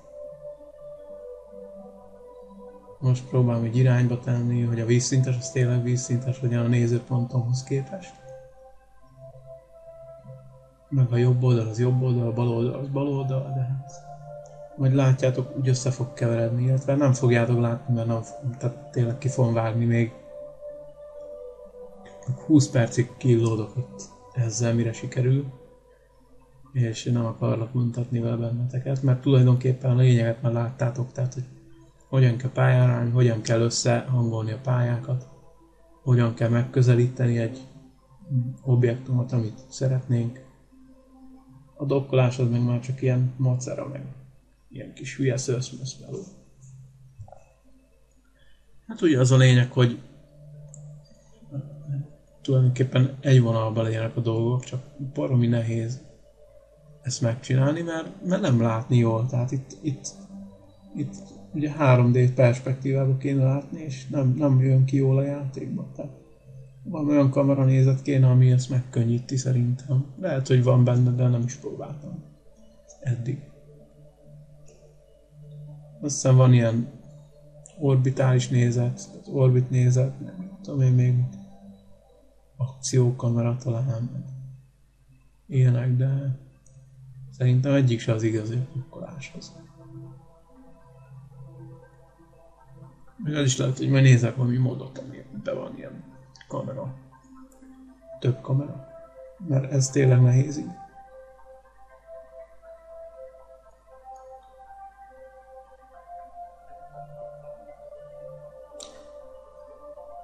Most próbálom egy irányba tenni, hogy a vízszintes az tényleg vízszintes legyen a nézőpontomhoz képest. Meg a jobb oldal az jobb oldal, a bal oldal az bal oldal, de hát majd látjátok, úgy össze fog keveredni, illetve nem fogjátok látni, mert nem, tehát tényleg ki fogom vágni még 20 percig killódok itt ezzel, mire sikerül, és nem akarlak mutatni vele benneteket, mert tulajdonképpen a lényeget már láttátok, tehát hogy hogyan kell pályára állni, hogyan kell összehangolni a pályákat, hogyan kell megközelíteni egy objektumot, amit szeretnénk. A dokkolás az meg már csak ilyen macera, meg ilyen kis hülye szőszmöszmeló. Hát ugye az a lényeg, hogy tulajdonképpen egy vonalban legyenek a dolgok, csak baromi nehéz ezt megcsinálni, mert nem látni jól. Tehát itt ugye 3D perspektívában kéne látni, és nem jön ki jól a játékban. Tehát valami olyan kameranézet kéne, ami ezt megkönnyíti szerintem. Lehet, hogy van benne, de nem is próbáltam eddig. Aztán van ilyen orbitális nézet, orbit nézet, nem tudom én még akciókamera talán, ilyenek, de szerintem egyik se az igazi a dokkoláshoz. Még az is lehet, hogy majd nézek valami módot, amiben van ilyen kamera. Több kamera. Mert ez tényleg nehéz így.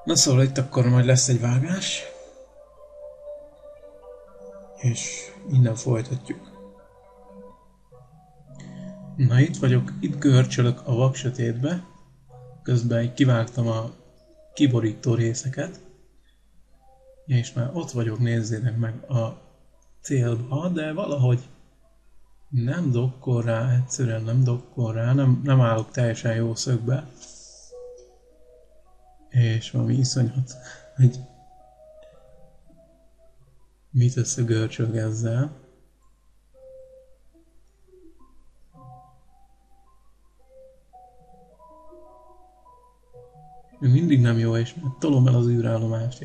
Na szóval itt akkor majd lesz egy vágás. És innen folytatjuk. Na itt vagyok, itt görcsölök a vaksötétbe. Közben kivágtam a kiborító részeket. És már ott vagyok, nézzétek meg a célba, de valahogy nem dokkol rá, egyszerűen nem dokkol rá, nem állok teljesen jó szögbe. És valami iszonyat, hogy mit összegörcsög ezzel. Még mindig nem jó, és tolom el az űrállomást,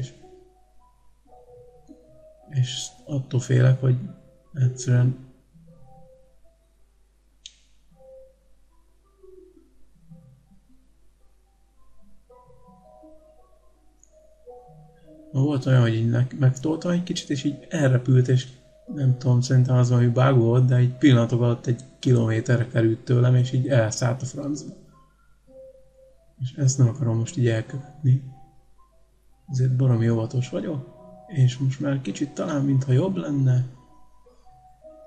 és attól félek, hogy egyszerűen volt olyan, hogy így megtoltam egy kicsit, és így elrepült, és nem tudom, szerintem az valami bug volt, de egy pillanatok alatt egy kilométerre került tőlem, és így elszállt a francba. És ezt nem akarom most így elkövetni. Ezért baromi óvatos vagyok, és most már kicsit talán mintha jobb lenne,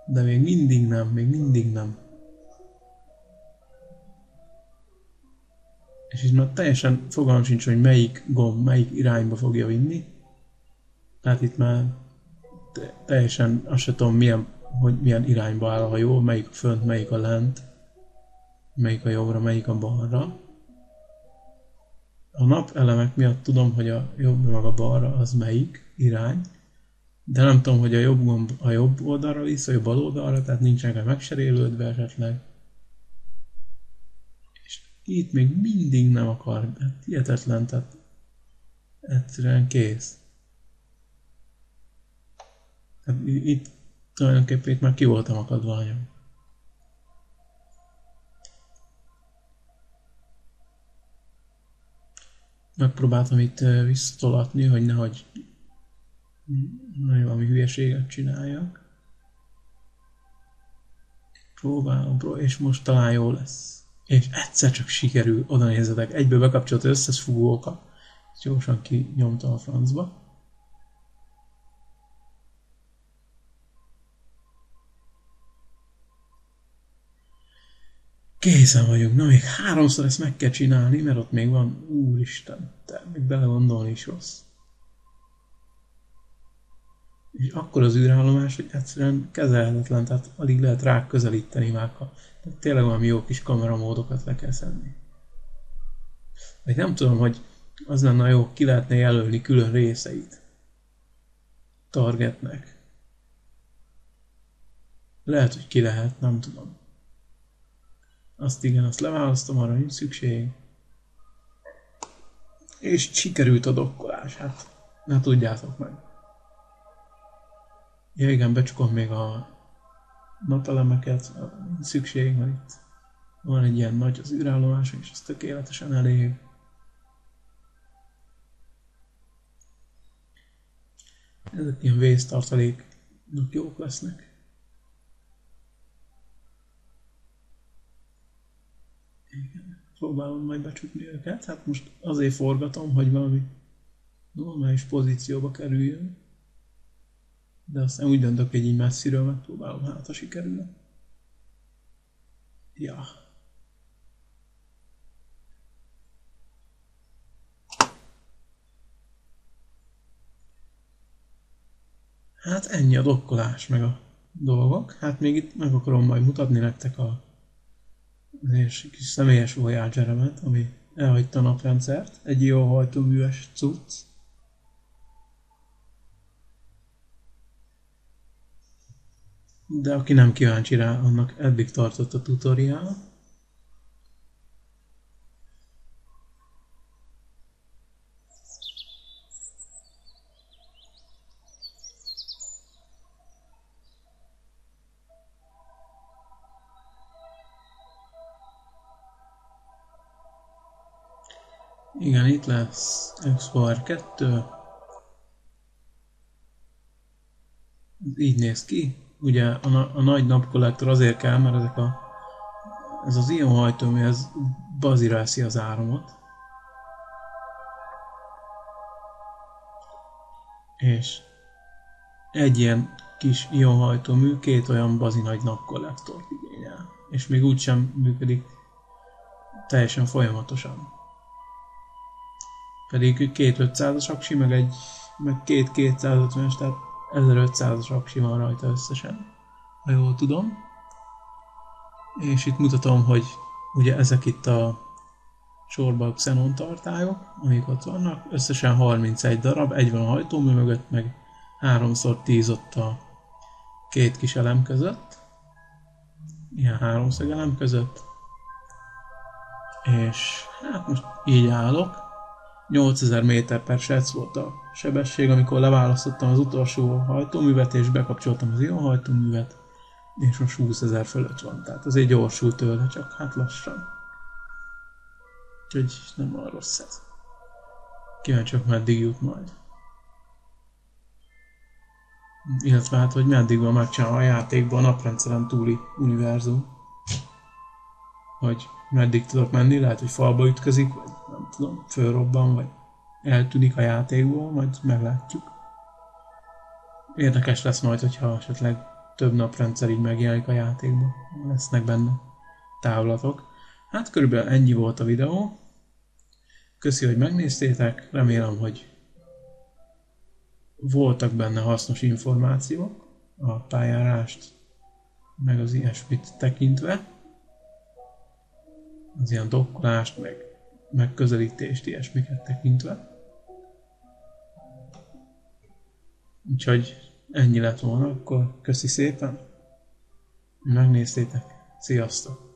de még mindig nem. És így már teljesen fogalmam sincs, hogy melyik gomb, melyik irányba fogja vinni. Tehát itt már teljesen azt sem tudom, milyen irányba áll a hajó, melyik a fönt, melyik a lent, melyik a jobbra, melyik a balra. A napelemek miatt tudom, hogy a jobbra meg a balra az melyik irány, de nem tudom, hogy a jobb gomb a jobb oldalra visz, vagy a bal oldalra, tehát nincsenek megserélődve esetleg. És itt még mindig nem akar, hát hihetetlen, tehát egyszerűen kész. Tehát itt tulajdonképpen itt már ki voltam akadva nagyon. Megpróbáltam itt visszatolatni, hogy nehogy valami hülyeséget csináljak. Próbálom, és most talán jó lesz. És egyszer csak sikerül, oda nézzetek, egyből bekapcsolt összes fúvókat, és gyorsan kinyomtam a francba. Készen vagyunk, na még 3-szor ezt meg kell csinálni, mert ott még van, úristen, te még belegondolni is rossz. És akkor az űrállomás, hogy egyszerűen kezelhetetlen, tehát alig lehet rá közelíteni már. Tehát tényleg valami jó kis kameramódokat le kell szedni. Vagy nem tudom, hogy az lenne jó, ki lehetne jelölni külön részeit targetnek. Lehet, hogy ki lehet, nem tudom. Azt igen, azt leválasztom, arra nincs szükség. És sikerült a dokkolás, hát ne tudjátok meg. Ja igen, becsukom még a napelemeket, nincs szükség, mert itt van egy ilyen nagy az űrállomás, és ez tökéletesen elég. Ezek ilyen vésztartaléknak jók lesznek. Igen, próbálom majd becsukni őket. Hát most azért forgatom, hogy valami normális pozícióba kerüljön. De aztán úgy döntök, hogy így messziről megpróbálom, hát ha sikerül. Ja. Hát ennyi a dokkolás, meg a dolgok. Hát még itt meg akarom majd mutatni nektek a kis személyes Voyager-emet, ami elhagyta a naprendszert. Egy jó hajtóműves cucc. De aki nem kíváncsi rá, annak eddig tartott a tutoriál. Igen, itt lesz Explorer 2. Így néz ki. Ugye a nagy napkollektor azért kell, mert ez az ionhajtómű, ez bazira eszi az áramot. És egy ilyen kis ionhajtómű két olyan bazi nagy napkollektort igényel. És még úgysem működik teljesen folyamatosan. Pedig két 500-as aksi, meg két 250-es, tehát 1500-as aksi van rajta összesen, ha jól tudom. És itt mutatom, hogy ugye ezek itt a sorba a xenon tartályok, amik ott vannak, összesen 31 darab, egy van a hajtómű mögött, meg 3x10 ott a két kis elem között, ilyen háromszög elem között, és hát most így állok. 8000 méter/sec volt a sebesség, amikor leválasztottam az utolsó hajtóművet, és bekapcsoltam az ionhajtóművet, és most 20 000 fölött van, tehát azért gyorsul tőle, csak hát lassan. Úgyhogy nem olyan rossz ez. Kíváncsiak, meddig jut majd. Illetve hát, hogy meddig van megcsinálva a játékban a naprendszeren túli univerzum. Hogy meddig tudok menni, lehet, hogy falba ütközik, vagy nem tudom, fölrobban, vagy eltűnik a játékból, majd meglátjuk. Érdekes lesz majd, hogyha esetleg több naprendszer így megjelenik a játékban, lesznek benne távlatok. Hát körülbelül ennyi volt a videó. Köszi, hogy megnéztétek, remélem, hogy voltak benne hasznos információk a pályárást, meg az ilyesmit tekintve. Az ilyen dokkolást, meg közelítést, ilyesmiket tekintve. Úgyhogy ennyi lett volna, akkor köszi szépen, megnéztétek, sziasztok!